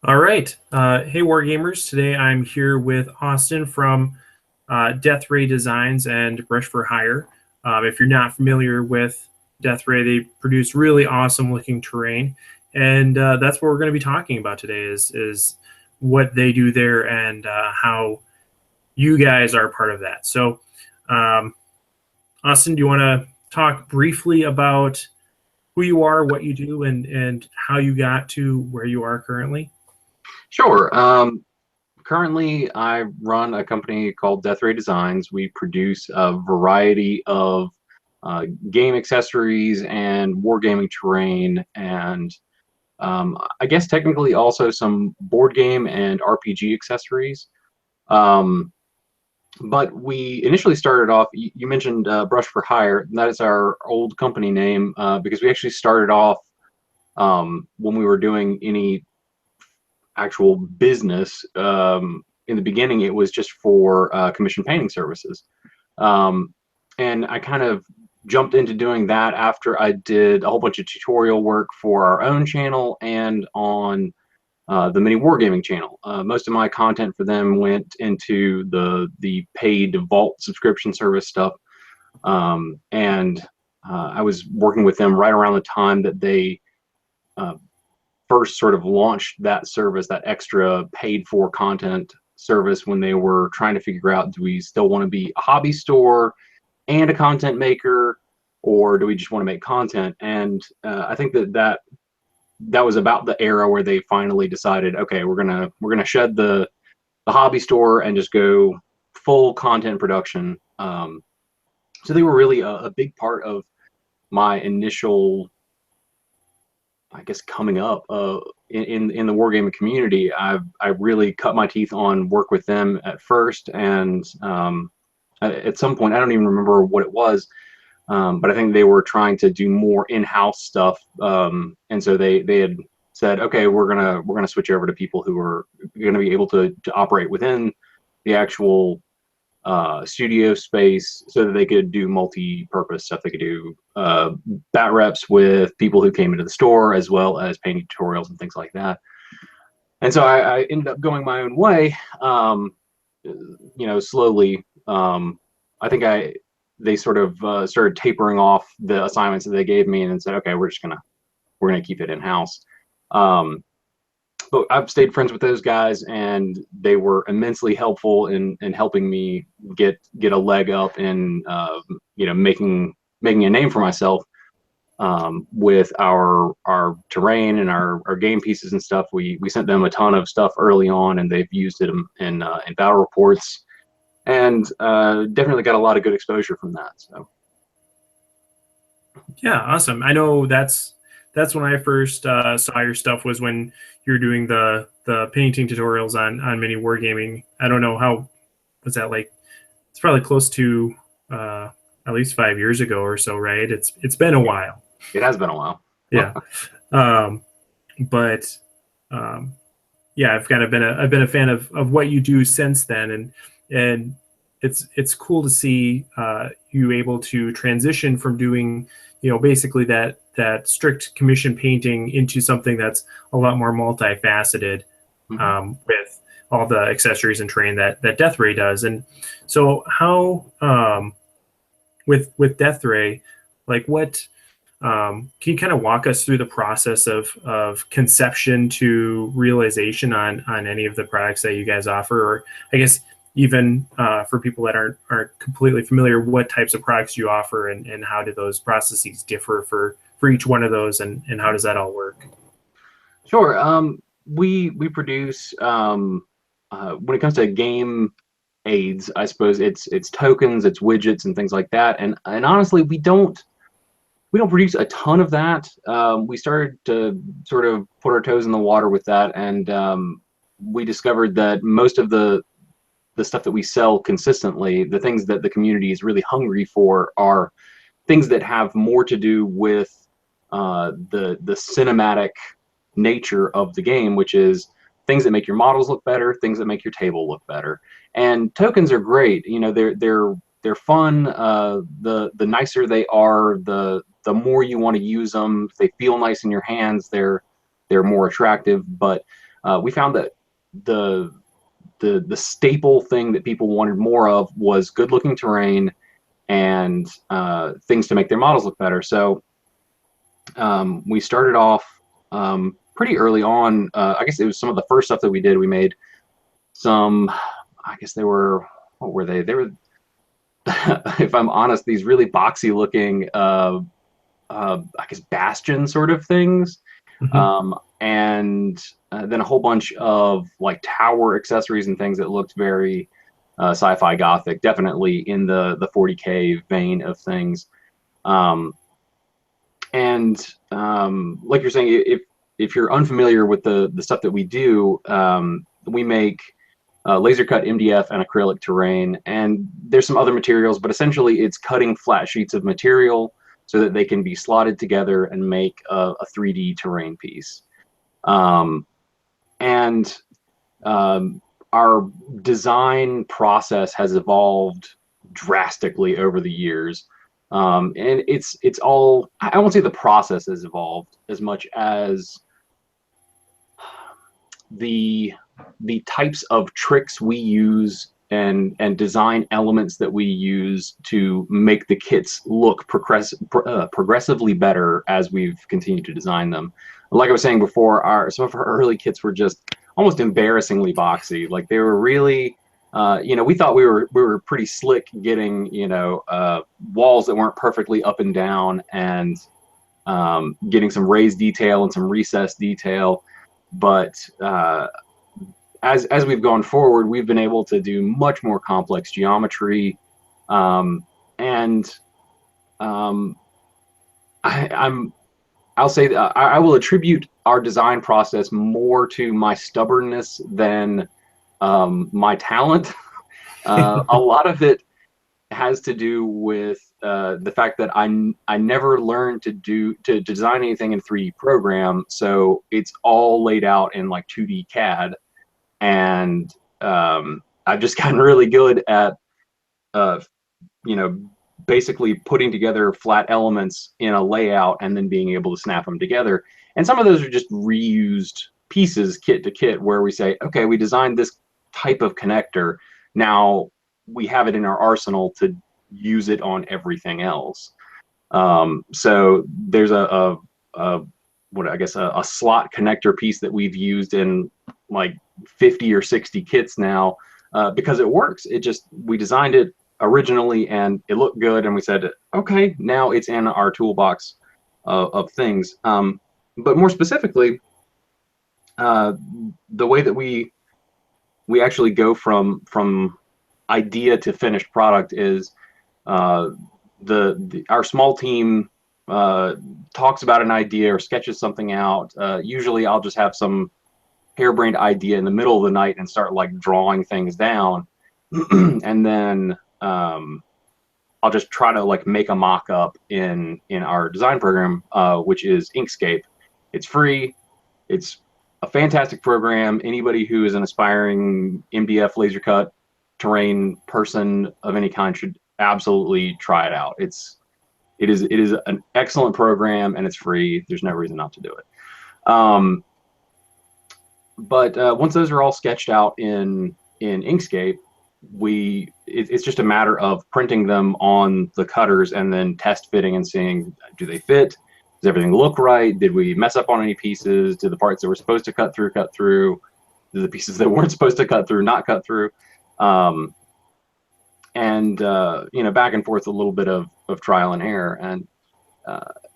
All right. Hey, Wargamers. Today I'm here with Austin from Death Ray Designs and Brush for Hire. If you're not familiar with Death Ray, they produce really awesome looking terrain. And that's what we're going to be talking about today is what they do there and how you guys are part of that. So, Austin, do you want to talk briefly about who you are, what you do, and how you got to where you are currently? Sure. Currently, I run a company called Death Ray Designs. We produce a variety of game accessories and wargaming terrain, and I guess technically also some board game and RPG accessories. But we initially started off, you mentioned Brush for Hire, and that is our old company name because we actually started off when we were doing any actual business. In the beginning, it was just for commission painting services. And I kind of jumped into doing that after I did a whole bunch of tutorial work for our own channel and on the Mini Wargaming channel. Most of my content for them went into the paid Vault subscription service stuff. And I was working with them right around the time that they first sort of launched that service, that extra paid for content service, when they were trying to figure out, do we still want to be a hobby store and a content maker, or do we just want to make content? And I think that was about the era where they finally decided, okay, we're gonna shed the hobby store and just go full content production. So they were really a big part of my initial, I guess, coming up in the wargaming community. I really cut my teeth on work with them at first, and at some point, I don't even remember what it was, but I think they were trying to do more in-house stuff, and so they had said, okay, we're gonna switch over to people who are gonna be able to operate within the actual studio space, so that they could do multi-purpose stuff. They could do bat reps with people who came into the store, as well as painting tutorials and things like that. And so I ended up going my own way, slowly. I think they sort of started tapering off the assignments that they gave me, and then said, okay, we're gonna keep it in-house. But I've stayed friends with those guys, and they were immensely helpful in helping me get a leg up in making a name for myself with our terrain and our game pieces and stuff. We sent them a ton of stuff early on, and they've used it in battle reports, and definitely got a lot of good exposure from that. So Yeah, awesome. I know that's when I first saw your stuff, was when you were doing the painting tutorials on Mini Wargaming. I don't know, how was that, like? It's probably close to at least 5 years ago or so, right? It's been a while. It has been a while. Yeah. Yeah, I've kind of been a fan of what you do since then, and it's cool to see you able to transition from doing basically that strict commission painting into something that's a lot more multifaceted, with all the accessories and terrain that Death Ray does. And so how with Death Ray, like, what can you kind of walk us through the process of conception to realization on any of the products that you guys offer? Or I guess even for people that aren't completely familiar, what types of products you offer, and how do those processes differ for each one of those, and how does that all work? Sure. We produce, when it comes to game aids, I suppose it's tokens, it's widgets and things like that. And honestly, we don't produce a ton of that. We started to sort of put our toes in the water with that, and we discovered that most of the stuff that we sell consistently, the things that the community is really hungry for, are things that have more to do with the cinematic nature of the game, which is things that make your models look better, things that make your table look better. And tokens are great. They're fun. The nicer they are, the more you want to use them. If they feel nice in your hands, they're more attractive. But we found that the staple thing that people wanted more of was good looking terrain and things to make their models look better. So we started off pretty early on. I guess it was some of the first stuff that we did. We made some, I guess they were, what were they? They were, if I'm honest, these really boxy looking, I guess, bastion sort of things. And then a whole bunch of like tower accessories and things that looked very sci-fi gothic, definitely in the 40K vein of things. Like you're saying, if you're unfamiliar with the stuff that we do, we make laser cut MDF and acrylic terrain, and there's some other materials, but essentially it's cutting flat sheets of material so that they can be slotted together and make a 3D terrain piece. Our design process has evolved drastically over the years. And it's all, I won't say the process has evolved as much as the types of tricks we use and design elements that we use to make the kits look progressively better as we've continued to design them. Like I was saying before, some of our early kits were just almost embarrassingly boxy. Like they were really, we thought we were pretty slick getting, walls that weren't perfectly up and down, and getting some raised detail and some recessed detail. But as we've gone forward, we've been able to do much more complex geometry, I'll say that I will attribute our design process more to my stubbornness than my talent. A lot of it has to do with the fact that I never learned to design anything in 3D program, so it's all laid out in like 2D CAD, and I've just gotten really good at basically putting together flat elements in a layout and then being able to snap them together. And some of those are just reused pieces, kit to kit, where we say, okay, we designed this type of connector, now we have it in our arsenal to use it on everything else. So there's a slot connector piece that we've used in like 50 or 60 kits now, because it works. We designed it originally and it looked good, and we said, okay, now it's in our toolbox of things. But more specifically, the way that we actually go from idea to finished product is our small team talks about an idea or sketches something out. Usually I'll just have some harebrained idea in the middle of the night and start like drawing things down. And then I'll just try to like make a mock-up in our design program, which is Inkscape. It's free. It's a fantastic program. Anybody who is an aspiring MDF laser cut terrain person of any kind should absolutely try it out. It is an excellent program, and it's free. There's no reason not to do it. But once those are all sketched out in Inkscape, it's just a matter of printing them on the cutters and then test fitting and seeing, do they fit? Does everything look right? Did we mess up on any pieces? Did the parts that were supposed to cut through? Did the pieces that weren't supposed to cut through not cut through? Back and forth, a little bit of trial and error. And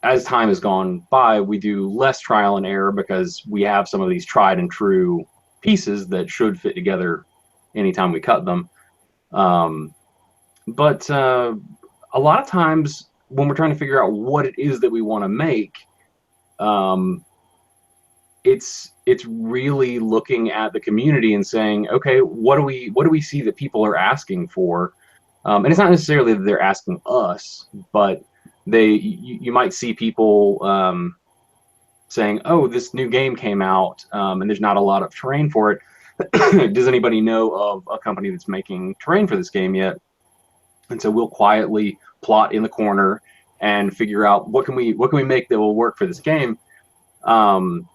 as time has gone by, we do less trial and error because we have some of these tried and true pieces that should fit together anytime we cut them. But a lot of times when we're trying to figure out what it is that we want to make, it's really looking at the community and saying, okay, what do we see that people are asking for? And it's not necessarily that they're asking us, but you might see people saying, oh, this new game came out, and there's not a lot of terrain for it. Does anybody know of a company that's making terrain for this game yet? And so we'll quietly plot in the corner and figure out what can we make that will work for this game. And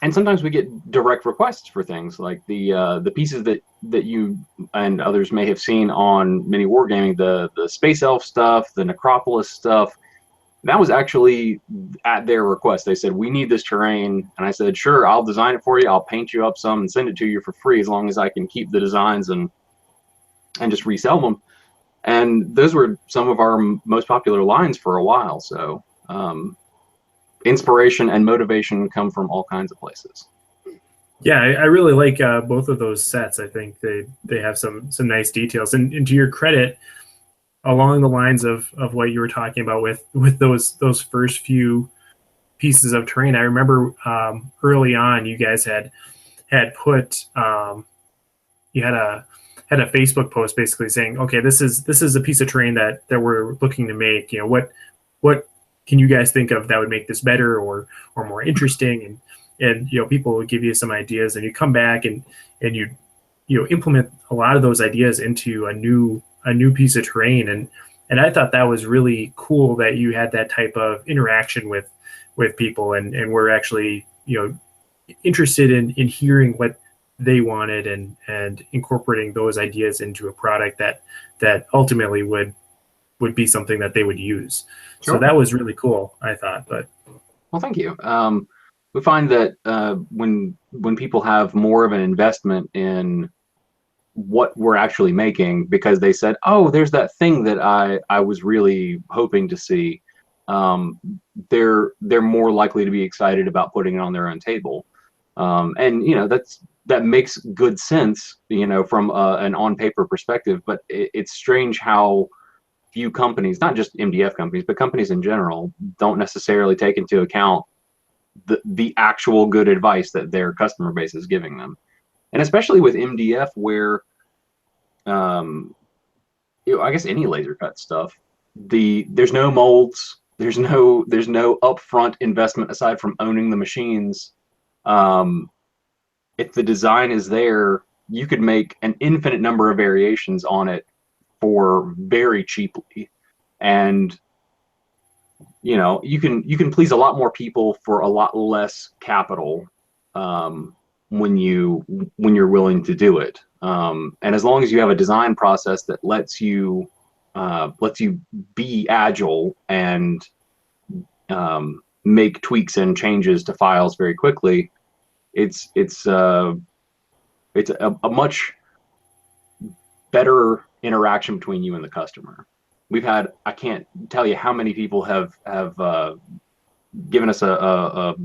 And sometimes we get direct requests for things like the pieces that you and others may have seen on Mini Wargaming, the Space Elf stuff, the Necropolis stuff. That was actually at their request. They said, we need this terrain. And I said, sure, I'll design it for you. I'll paint you up some and send it to you for free as long as I can keep the designs and just resell them. And those were some of our most popular lines for a while. So inspiration and motivation come from all kinds of places. Yeah, I really like both of those sets. I think they have some nice details. And to your credit, along the lines of what you were talking about with those first few pieces of terrain, I remember early on you guys had put you had a Facebook post basically saying, okay, this is a piece of terrain that we're looking to make. You know, what can you guys think of that would make this better or more interesting? And you know, people would give you some ideas, and you come back and you implement a lot of those ideas into a new piece of terrain. And I thought that was really cool that you had that type of interaction with people and were actually, interested in hearing what they wanted and incorporating those ideas into a product that ultimately would be something that they would use. Sure. So that was really cool, I thought. But well, thank you. We find that when people have more of an investment in what we're actually making, because they said, oh, there's that thing that I was really hoping to see, they're more likely to be excited about putting it on their own table. And that makes good sense, from an on paper perspective. But it's strange how few companies, not just MDF companies, but companies in general, don't necessarily take into account the actual good advice that their customer base is giving them. And especially with MDF, where I guess any laser cut stuff, there's no molds, there's no upfront investment aside from owning the machines. If the design is there, you could make an infinite number of variations on it for very cheaply, and you can please a lot more people for a lot less capital when you're willing to do it. And as long as you have a design process that lets you be agile and make tweaks and changes to files very quickly, it's a much better interaction between you and the customer. We've had, I can't tell you how many people have given us a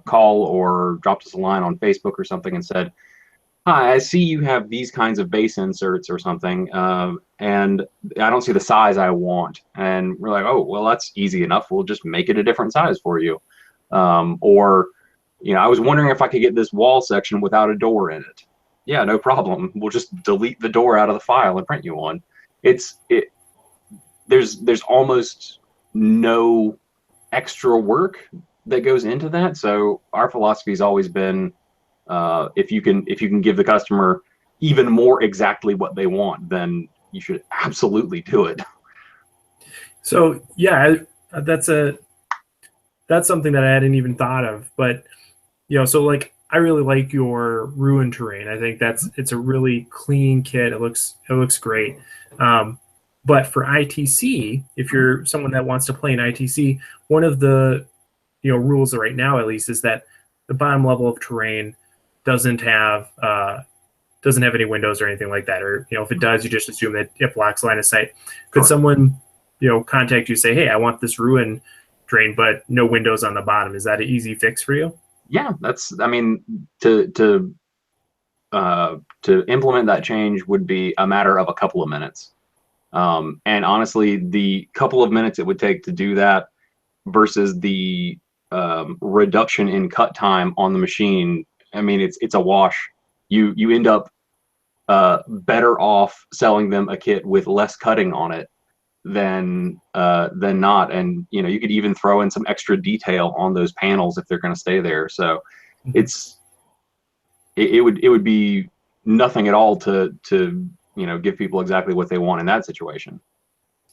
call or dropped us a line on Facebook or something and said, hi, I see you have these kinds of base inserts or something, and I don't see the size I want. And we're like, oh, well, that's easy enough. We'll just make it a different size for you. Or, I was wondering if I could get this wall section without a door in it. Yeah, no problem. We'll just delete the door out of the file and print you one. There's almost no extra work that goes into that. So our philosophy has always been, if you can give the customer even more exactly what they want, then you should absolutely do it. So yeah, that's something that I hadn't even thought of. But so like I really like your ruin terrain. I think it's a really clean kit. It looks great. But for ITC, if you're someone that wants to play in ITC, one of the rules right now, at least, is that the bottom level of terrain doesn't have any windows or anything like that. Or if it does, you just assume that it blocks line of sight. Could someone contact you, say, hey, I want this ruin terrain, but no windows on the bottom? Is that an easy fix for you? Yeah, to implement that change would be a matter of a couple of minutes. And honestly, the couple of minutes it would take to do that versus the reduction in cut time on the machine, it's a wash. You end up better off selling them a kit with less cutting on it than not. And you could even throw in some extra detail on those panels if they're going to stay there. So it would be nothing at all to give people exactly what they want in that situation.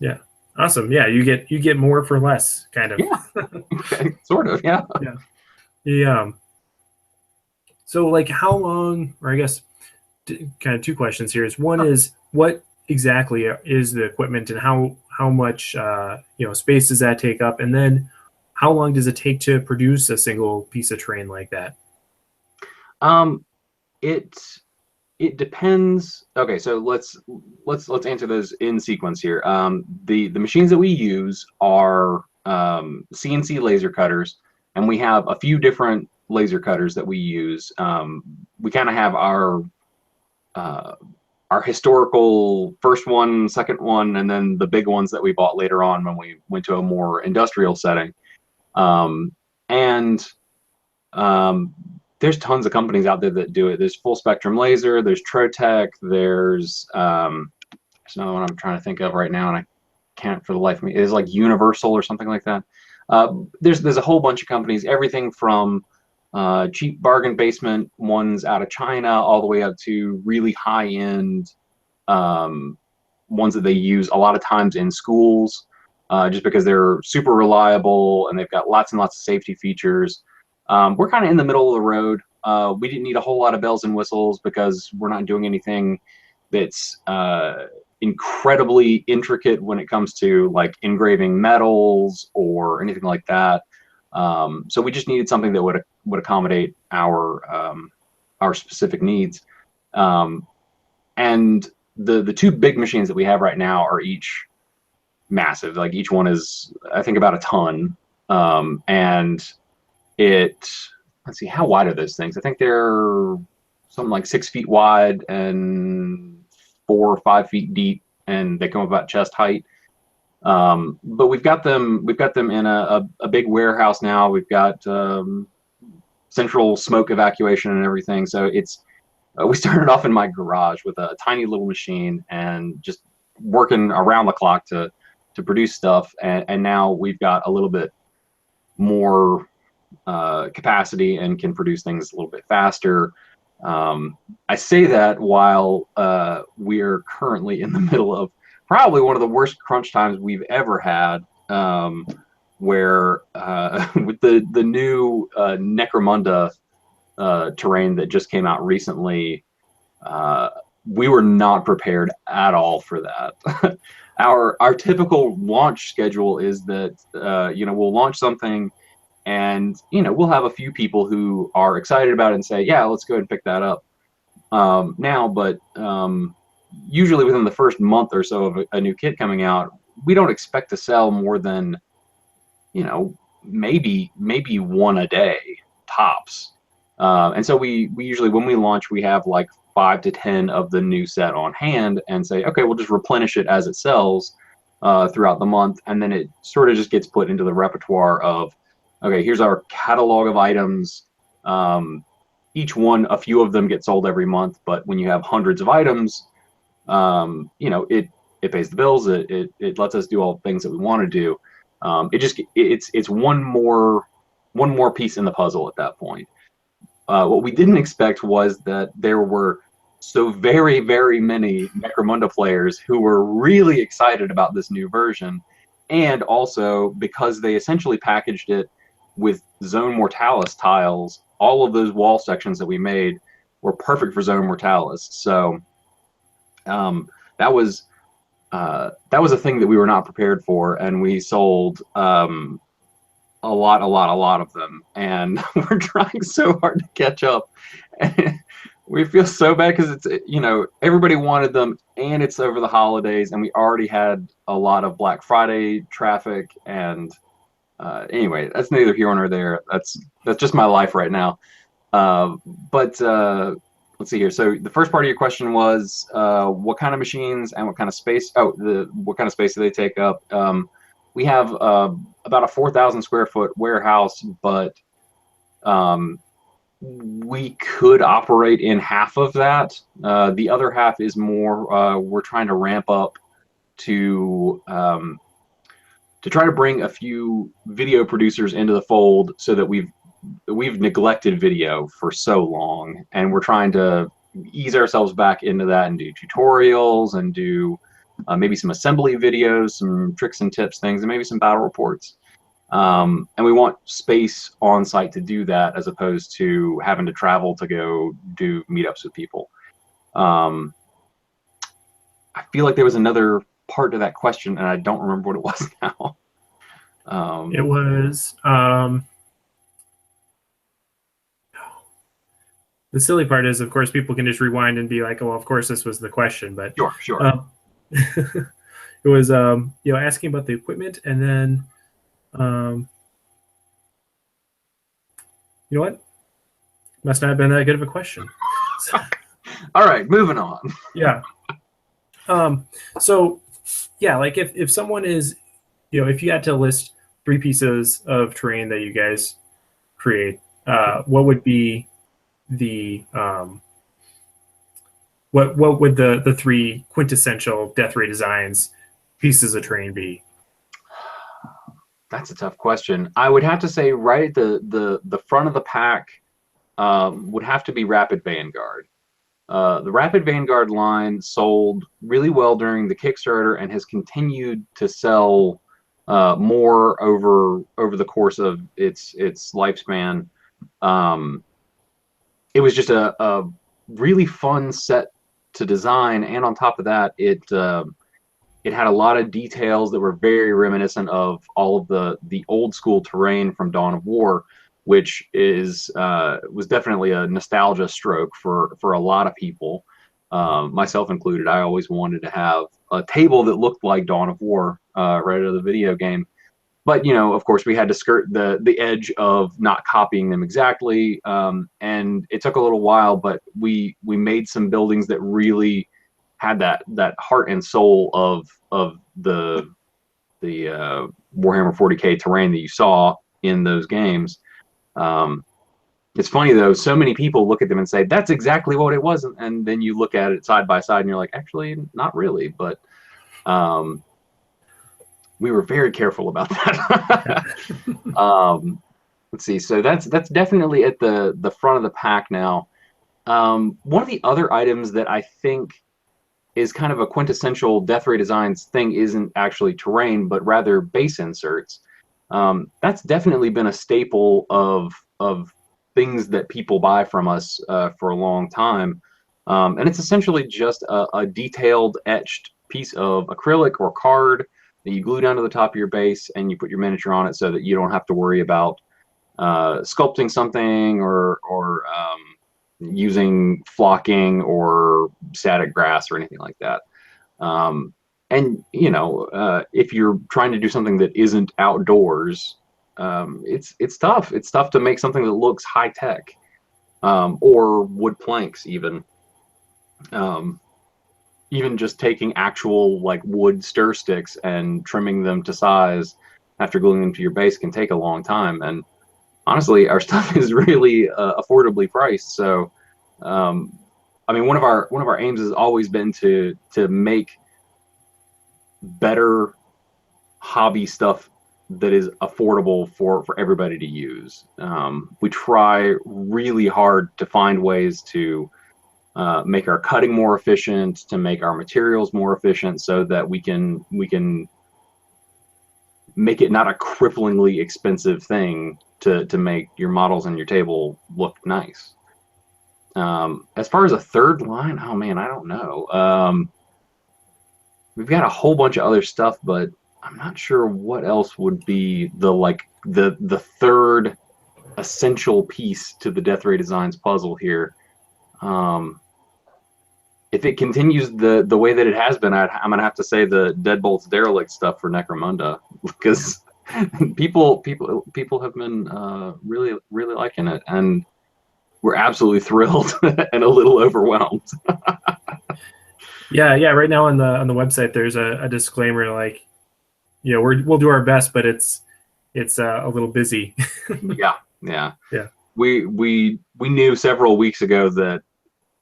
Yeah. Awesome. Yeah, you get more for less, kind of. Yeah. Sort of. Yeah. Yeah. So like how long, or I guess kind of two questions here is one is what exactly is the equipment and how much space does that take up, and then how long does it take to produce a single piece of terrain like that? It it depends. Okay, so let's answer those in sequence here. The machines that we use are CNC laser cutters, and we have a few different laser cutters that we use. We kind of have our historical first one, second one, and then the big ones that we bought later on when we went to a more industrial setting. And there's tons of companies out there that do it. There's Full Spectrum Laser, there's Trotec, there's another one I'm trying to think of right now, and I can't for the life of me. It's like Universal or something like that. There's a whole bunch of companies, everything from cheap bargain basement ones out of China all the way up to really high-end ones that they use a lot of times in schools, just because they're super reliable and they've got lots and lots of safety features. We're kind of in the middle of the road. We didn't need a whole lot of bells and whistles because we're not doing anything that's incredibly intricate when it comes to like engraving metals or anything like that. So we just needed something that would accommodate our specific needs. And the two big machines that we have right now are each massive. Like each one is, I think, about a ton. And let's see, how wide are those things? I think they're something like 6 feet wide and 4 or 5 feet deep, and they come about chest height. But we've got them in a big warehouse now. We've got central smoke evacuation and everything. So it's we started off in my garage with a tiny little machine and just working around the clock to produce stuff. And now we've got a little bit more capacity and can produce things a little bit faster. I say that while we're currently in the middle of probably one of the worst crunch times we've ever had, where with the new Necromunda terrain that just came out recently, we were not prepared at all for that. Our typical launch schedule is that we'll launch something, and we'll have a few people who are excited about it and say, yeah, let's go ahead and pick that up now. But usually within the first month or so of a new kit coming out, we don't expect to sell more than maybe one a day tops. And so we usually, when we launch, we have like 5 to 10 of the new set on hand and say, okay, we'll just replenish it as it sells throughout the month. And then it sort of just gets put into the repertoire of, okay, here's our catalog of items. Each one, a few of them get sold every month, but when you have hundreds of items, it pays the bills. It lets us do all the things that we want to do. It's one more piece in the puzzle at that point. What we didn't expect was that there were so very, very many Necromunda players who were really excited about this new version, and also because they essentially packaged it with Zone Mortalis tiles. All of those wall sections that we made were perfect for Zone Mortalis. So that was a thing that we were not prepared for, and we sold a lot of them, and we're trying so hard to catch up. And we feel so bad because it's everybody wanted them, and it's over the holidays, and we already had a lot of Black Friday traffic. And anyway, that's neither here nor there. That's just my life right now. But let's see here. So the first part of your question was what kind of machines and what kind of space? What kind of space do they take up? We have about a 4,000 square foot warehouse, but we could operate in half of that. The other half is more, we're trying to ramp up to try to bring a few video producers into the fold, so that we've neglected video for so long, and we're trying to ease ourselves back into that and do tutorials and do maybe some assembly videos, some tricks and tips things, and maybe some battle reports. And we want space on site to do that, as opposed to having to travel to go do meetups with people. I feel like there was another part to that question, and I don't remember what it was now. It was the silly part is, of course, people can just rewind and be like, "Oh, well, of course, this was the question." But sure. It was asking about the equipment, and then you know what? Must not have been that good of a question. So, all right, moving on. Yeah. So yeah, like if someone is, if you had to list 3 pieces of terrain that you guys create, what would be the what would the 3 quintessential Death Ray Designs pieces of terrain be? That's a tough question. I would have to say right at the front of the pack would have to be Rapid Vanguard. The Rapid Vanguard line sold really well during the Kickstarter and has continued to sell more over the course of its lifespan. It was just a really fun set to design, and on top of that, it had a lot of details that were very reminiscent of all of the old school terrain from Dawn of War, which was definitely a nostalgia stroke for a lot of people, myself included. I always wanted to have a table that looked like Dawn of War right out of the video game. But, of course, we had to skirt the edge of not copying them exactly, and it took a little while, but we made some buildings that really had that heart and soul of the Warhammer 40K terrain that you saw in those games. It's funny though, so many people look at them and say that's exactly what it was, and then you look at it side by side and you're like, actually not really. But we were very careful about that. Let's see, so that's definitely at the front of the pack now. One of the other items that I think is kind of a quintessential Death Ray Designs thing isn't actually terrain, but rather base inserts. That's definitely been a staple of things that people buy from us for a long time. And it's essentially just a detailed etched piece of acrylic or card that you glue down to the top of your base, and you put your miniature on it so that you don't have to worry about sculpting something or using flocking or static grass or anything like that. And if you're trying to do something that isn't outdoors, it's tough. It's tough to make something that looks high tech, or wood planks even. Even just taking actual like wood stir sticks and trimming them to size after gluing them to your base can take a long time. And honestly, our stuff is really affordably priced. So, I mean, one of our aims has always been to make better hobby stuff that is affordable for everybody to use. We try really hard to find ways to make our cutting more efficient, to make our materials more efficient, so that we can make it not a cripplingly expensive thing to make your models and your table look nice. As far as a third line, oh man, I don't know. We've got a whole bunch of other stuff, but I'm not sure what else would be the third essential piece to the Death Ray Designs puzzle here. If it continues the way that it has been, I'm gonna have to say the Deadbolt's Derelict stuff for Necromunda, because people have been really liking it, and we're absolutely thrilled and a little overwhelmed. Yeah. Right now on the website, there's a disclaimer like, we'll do our best, but it's a little busy. Yeah. We knew several weeks ago that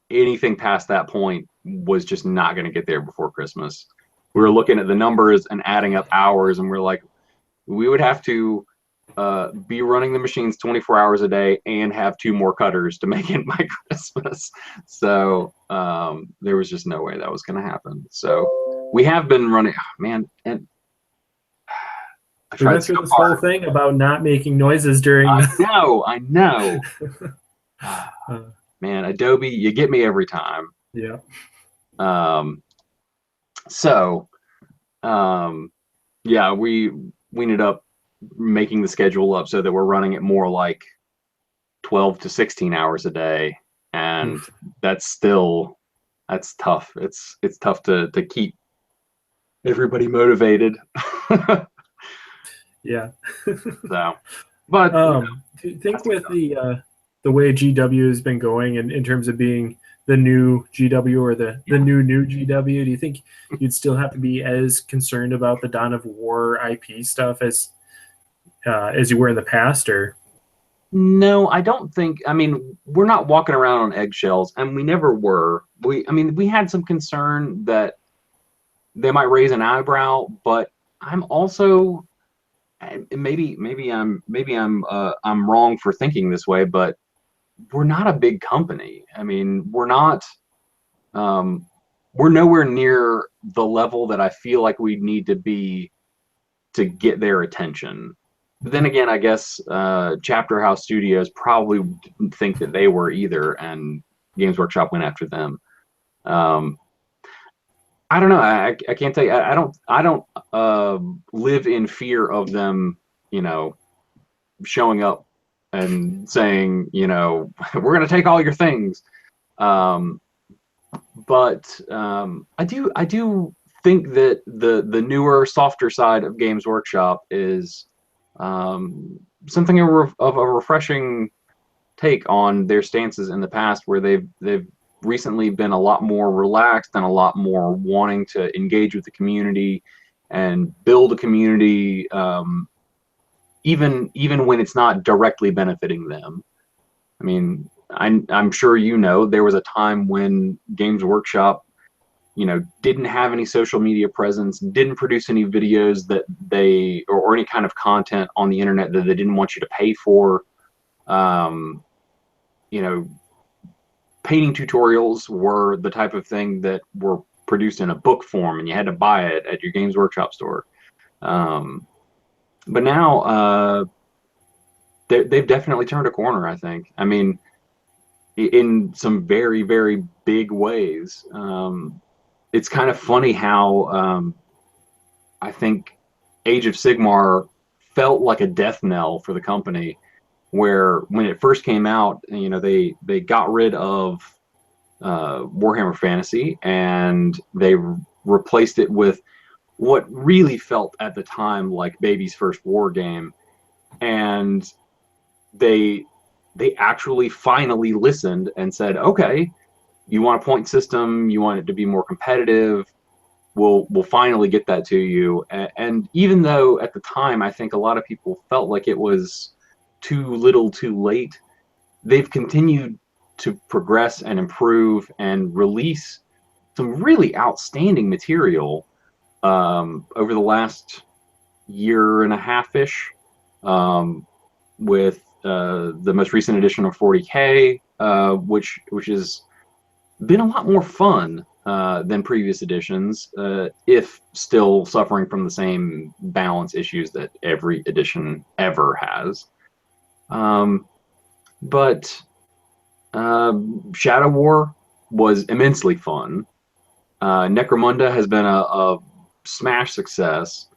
anything past that point was just not going to get there before Christmas. We were looking at the numbers and adding up hours, and we're like, we would have to be running the machines 24 hours a day and have 2 more cutters to make it by Christmas. So there was just no way that was going to happen. So we have been running, and I We tried went so through this hard. whole thing about not making noises during. I know. Uh, Man, Adobe, you get me every time. yeah. Um, so, yeah, we ended up making the schedule up so that we're running it more like 12 to 16 hours a day, and Oof. that's tough. It's tough to keep everybody motivated. Yeah. So, but Do you think with the way GW has been going and in terms of being the new GW or the new GW, do you think you'd still have to be as concerned about the Dawn of War IP stuff as you were in the past, or? No, I don't think. I mean, we're not walking around on eggshells, and we never were. I mean, we had some concern that they might raise an eyebrow, but I'm also maybe I'm wrong for thinking this way, but we're not a big company. I mean, we're not. We're nowhere near the level that I feel like we need to be to get their attention. But then again, I guess Chapter House Studios probably didn't think that they were either, and Games Workshop went after them. I don't know. I can't tell you. I don't live in fear of them, you know, showing up and saying, you know, we're going to take all your things. But I do think that the newer, softer side of Games Workshop is something of a refreshing take on their stances in the past, where they've recently been a lot more relaxed and a lot more wanting to engage with the community and build a community, even when it's not directly benefiting them. I mean, I'm sure you know there was a time when Games Workshop, you know, didn't have any social media presence, didn't produce any videos that they or any kind of content on the internet that they didn't want you to pay for. You know, painting tutorials were the type of thing that were produced in a book form, and you had to buy it at your Games Workshop store. But now they've definitely turned a corner, I think. I mean, in some very, very big ways. It's kind of funny how I think Age of Sigmar felt like a death knell for the company, where when it first came out, you know, they got rid of Warhammer Fantasy, and they replaced it with what really felt at the time like baby's first war game. And they actually finally listened and said, okay, you want a point system, you want it to be more competitive, we'll finally get that to you. And even though at the time I think a lot of people felt like it was too little too late, they've continued to progress and improve and release some really outstanding material over the last year and a half-ish, with the most recent edition of 40K, which has been a lot more fun than previous editions, if still suffering from the same balance issues that every edition ever has. But Shadow War was immensely fun. Necromunda has been a smash success.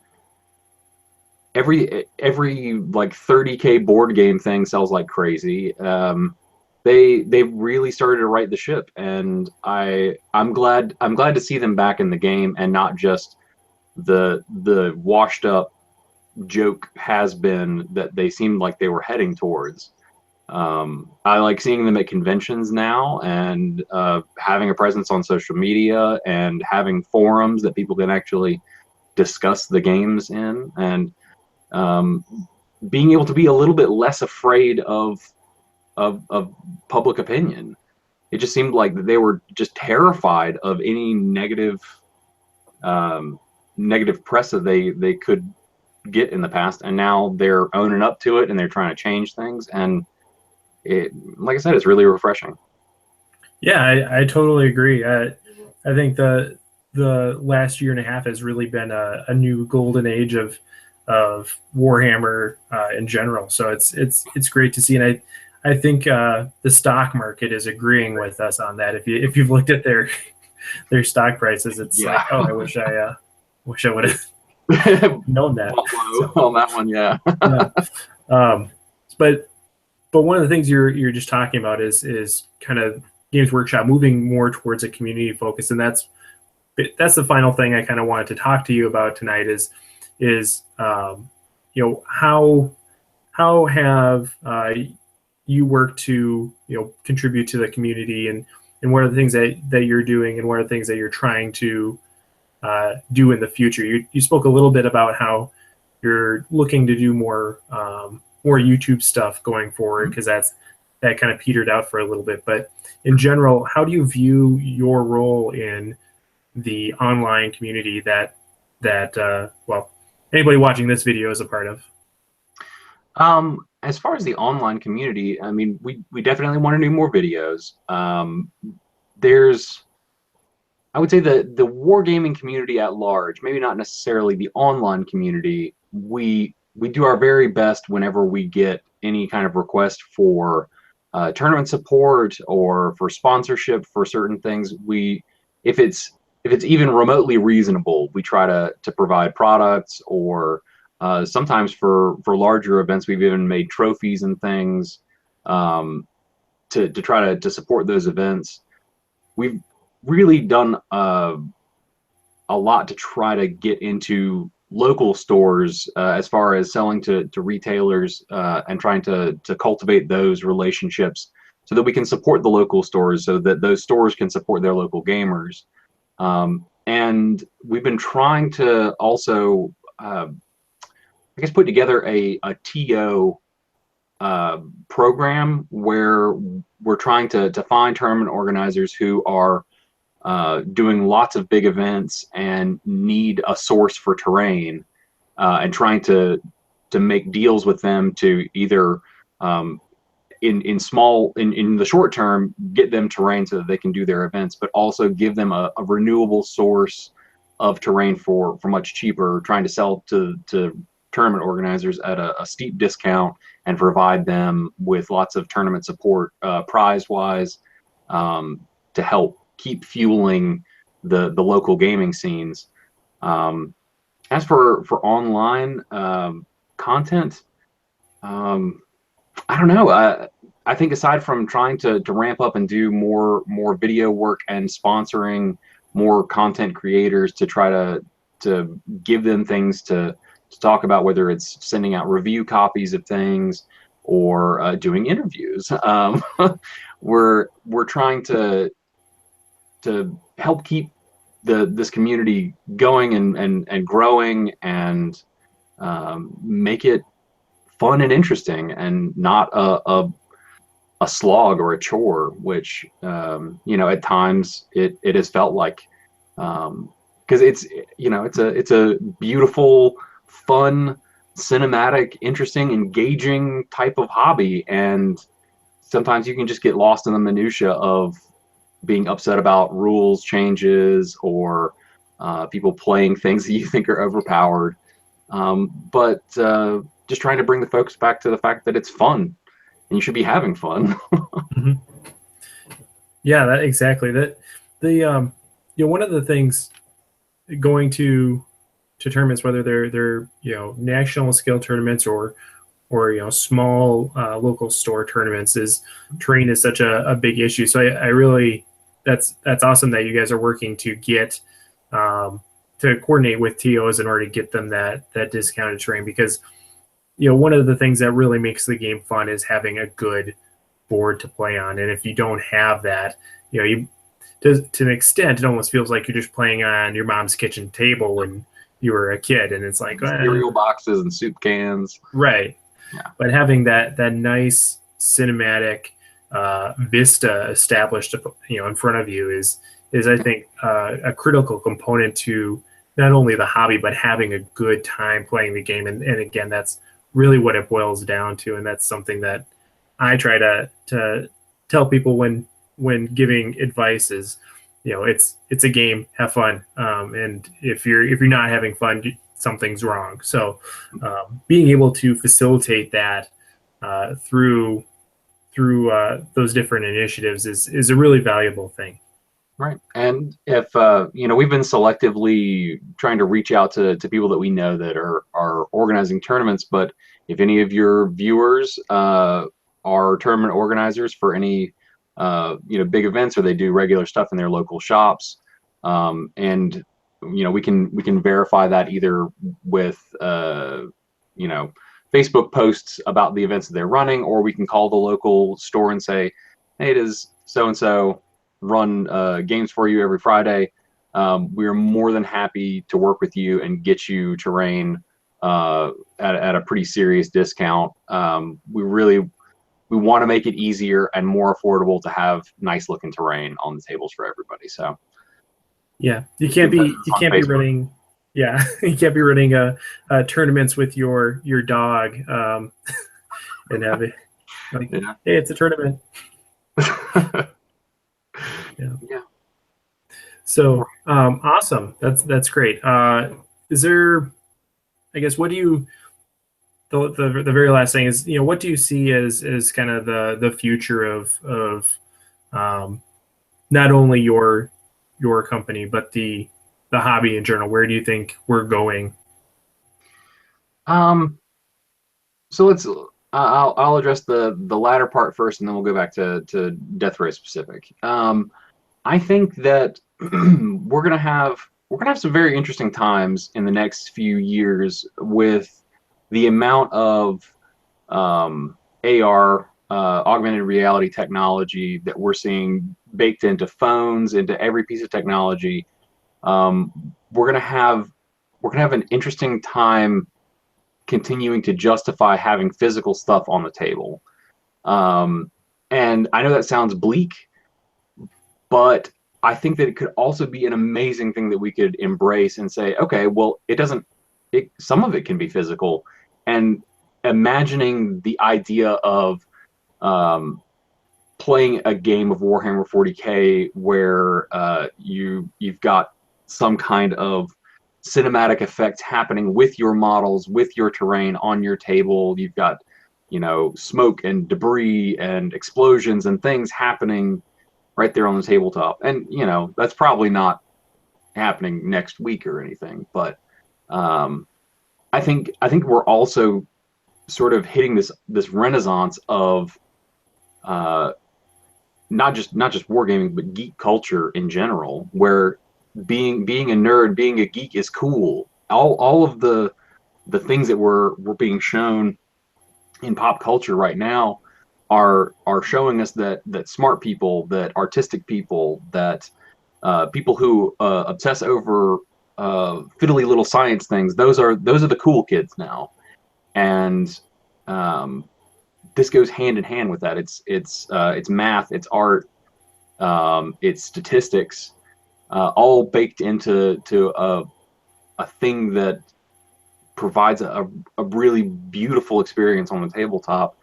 Every like 30K board game thing sells like crazy. They've really started to right the ship, and I'm glad to see them back in the game and not just the washed up joke has been that they seemed like they were heading towards. I like seeing them at conventions now, and having a presence on social media and having forums that people can actually discuss the games in, and being able to be a little bit less afraid of public opinion. It just seemed like they were just terrified of any negative press that they could get in the past, and now they're owning up to it and they're trying to change things, and it, like I said, it's really refreshing. Yeah, I totally agree. I think the last year and a half has really been a new golden age of Warhammer in general. So it's great to see, and I think the stock market is agreeing with us on that. If you've looked at their stock prices, it's like, oh, I wish I would have known that. So, on that one, yeah. Yeah. But one of the things you're just talking about is kind of Games Workshop moving more towards a community focus, and that's the final thing I kind of wanted to talk to you about tonight is how have you worked to contribute to the community, and what are the things that you're doing, and what are the things that you're trying to do in the future. You spoke a little bit about how you're looking to do more YouTube stuff going forward, because that kind of petered out for a little bit. But in general, how do you view your role in the online community that anybody watching this video is a part of? As far as the online community, I mean, we definitely want to do more videos. I would say the wargaming community at large, maybe not necessarily the online community, we do our very best whenever we get any kind of request for tournament support or for sponsorship for certain things. If it's even remotely reasonable, we try to provide products, or sometimes for larger events, we've even made trophies and things to try to support those events. We've really done a lot to try to get into local stores as far as selling to retailers and trying to cultivate those relationships so that we can support the local stores, so that those stores can support their local gamers. And we've been trying to also, I guess, put together a TO program where we're trying to find tournament organizers who are doing lots of big events and need a source for terrain, and trying to make deals with them to either in the short term get them terrain so that they can do their events, but also give them a renewable source of terrain for much cheaper, trying to sell to tournament organizers at a steep discount and provide them with lots of tournament support prize wise, to help keep fueling the local gaming scenes. As for online content, I don't know. I think aside from trying to ramp up and do more video work and sponsoring more content creators to try to give them things to talk about, whether it's sending out review copies of things or doing interviews, we're trying to help keep this community going and growing, and make it fun and interesting, and not a slog or a chore, which at times it has felt like, because it's a beautiful, fun, cinematic, interesting, engaging type of hobby, and sometimes you can just get lost in the minutia of being upset about rules changes or people playing things that you think are overpowered, but just trying to bring the folks back to the fact that it's fun and you should be having fun. Mm-hmm. Yeah, exactly. One of the things going to tournaments, whether they're national scale tournaments or small local store tournaments, is terrain is such a big issue. So I really, that's awesome that you guys are working to get to coordinate with TOs in order to get them that discounted terrain, because one of the things that really makes the game fun is having a good board to play on. And if you don't have that, to an extent, it almost feels like you're just playing on your mom's kitchen table when you were a kid, and it's like cereal boxes and soup cans, right? Yeah. But having that nice cinematic vista established in front of you is I think a critical component to not only the hobby but having a good time playing the game. And again, that's really what it boils down to, and that's something that I try to tell people when giving advice is, it's a game, have fun, and if you're not having fun, something's wrong. So being able to facilitate that through those different initiatives is a really valuable thing. Right. And if we've been selectively trying to reach out to people that we know that are organizing tournaments, but if any of your viewers are tournament organizers for any big events, or they do regular stuff in their local shops, and we can verify that either with Facebook posts about the events that they're running, or we can call the local store and say, hey, does so and so run games for you every Friday? We are more than happy to work with you and get you terrain at a pretty serious discount. We want to make it easier and more affordable to have nice looking terrain on the tables for everybody. So yeah, you can't be running. Yeah, you can't be running tournaments with your dog and have it like, hey, it's a tournament. Yeah. So awesome. That's great. Is there, I guess, what do you, the very last thing is, what do you see as kind of the future of not only your company, but the hobby in general? Where do you think we're going? So I'll address the latter part first, and then we'll go back to Death Ray specific. I think that we're gonna have some very interesting times in the next few years with the amount of AR, augmented reality technology that we're seeing baked into phones, into every piece of technology. We're gonna have an interesting time continuing to justify having physical stuff on the table. And I know that sounds bleak, but I think that it could also be an amazing thing that we could embrace and say, okay, well, some of it can be physical. And imagining the idea of playing a game of Warhammer 40K where you've got some kind of cinematic effect happening with your models, with your terrain on your table. You've got, smoke and debris and explosions and things happening right there on the tabletop. And, that's probably not happening next week or anything, but I think we're also sort of hitting this renaissance of not just wargaming, but geek culture in general, where being a nerd, being a geek is cool. All of the things that we're being shown in pop culture right now are showing us that smart people, that artistic people, that people who obsess over fiddly little science things, those are the cool kids now. And this goes hand in hand with that. It's math, it's art, it's statistics, all baked into a thing that provides a really beautiful experience on the tabletop.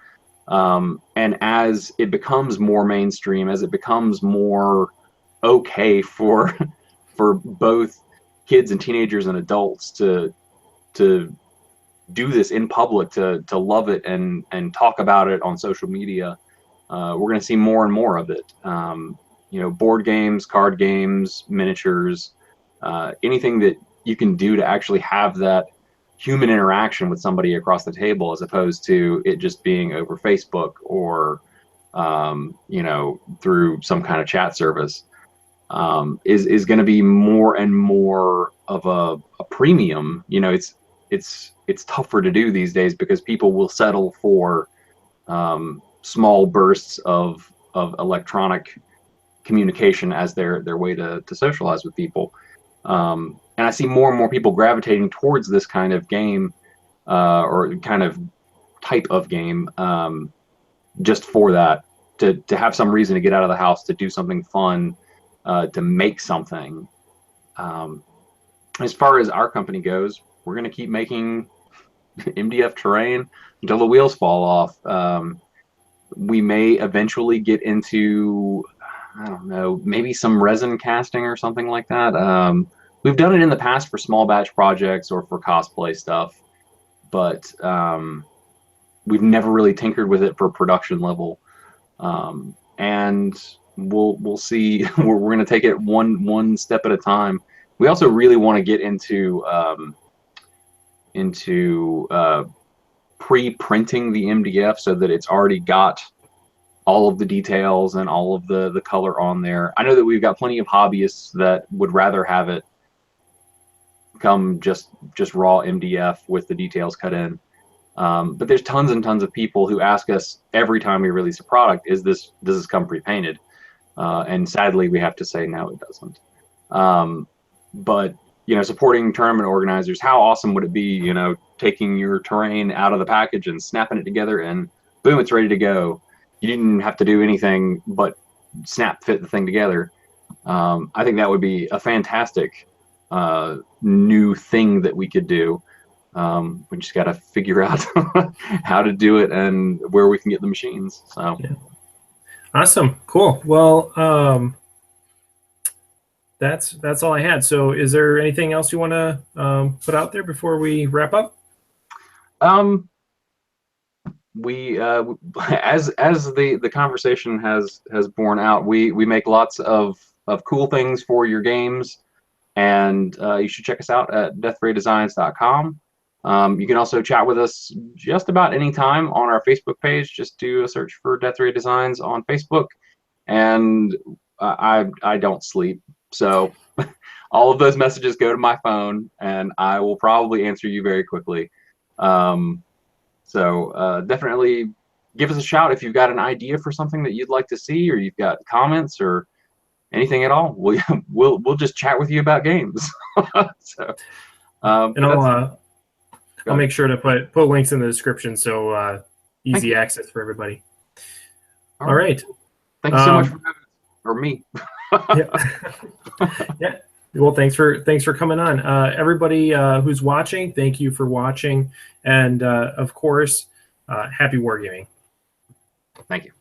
And as it becomes more mainstream, as it becomes more okay for both kids and teenagers and adults to do this in public, to love it and talk about it on social media, we're going to see more and more of it. Board games, card games, miniatures, anything that you can do to actually have that human interaction with somebody across the table, as opposed to it just being over Facebook or through some kind of chat service, is going to be more and more of a premium. It's tougher to do these days because people will settle for small bursts of electronic communication as their way to socialize with people. And I see more and more people gravitating towards this kind of game, or kind of type of game, just for that, to have some reason to get out of the house, to do something fun, to make something. As far as our company goes, we're going to keep making MDF terrain until the wheels fall off. We may eventually get into, I don't know, maybe some resin casting or something like that. we've done it in the past for small batch projects or for cosplay stuff, but we've never really tinkered with it for production level. And we'll see. We're going to take it one step at a time. We also really want to get into pre-printing the MDF so that it's already got all of the details and all of the color on there. I know that we've got plenty of hobbyists that would rather have it come just raw MDF with the details cut in. But there's tons and tons of people who ask us every time we release a product, does this come pre-painted? And sadly, we have to say no, it doesn't. But you know, supporting tournament organizers, how awesome would it be, you know, taking your terrain out of the package and snapping it together and boom, it's ready to go. You didn't have to do anything but snap fit the thing together. I think that would be a fantastic new thing that we could do. We just got to figure out how to do it and where we can get the machines. So, yeah. Awesome, cool. Well, that's all I had. So, is there anything else you want to put out there before we wrap up? We as the conversation has borne out, we make lots of cool things for your games, and you should check us out at deathraydesigns.com. You can also chat with us just about any time on our Facebook page. Just do a search for Death Ray Designs on Facebook, and I don't sleep, so all of those messages go to my phone, and I will probably answer you very quickly. So definitely give us a shout if you've got an idea for something that you'd like to see, or you've got comments or anything at all. We'll just chat with you about games. So, and I'll make sure to put links in the description, so easy access for everybody. All right. Thank you so much for having us, or me. Yeah. Yeah. Well, thanks for coming on. Everybody who's watching, thank you for watching, and of course, happy wargaming. Thank you.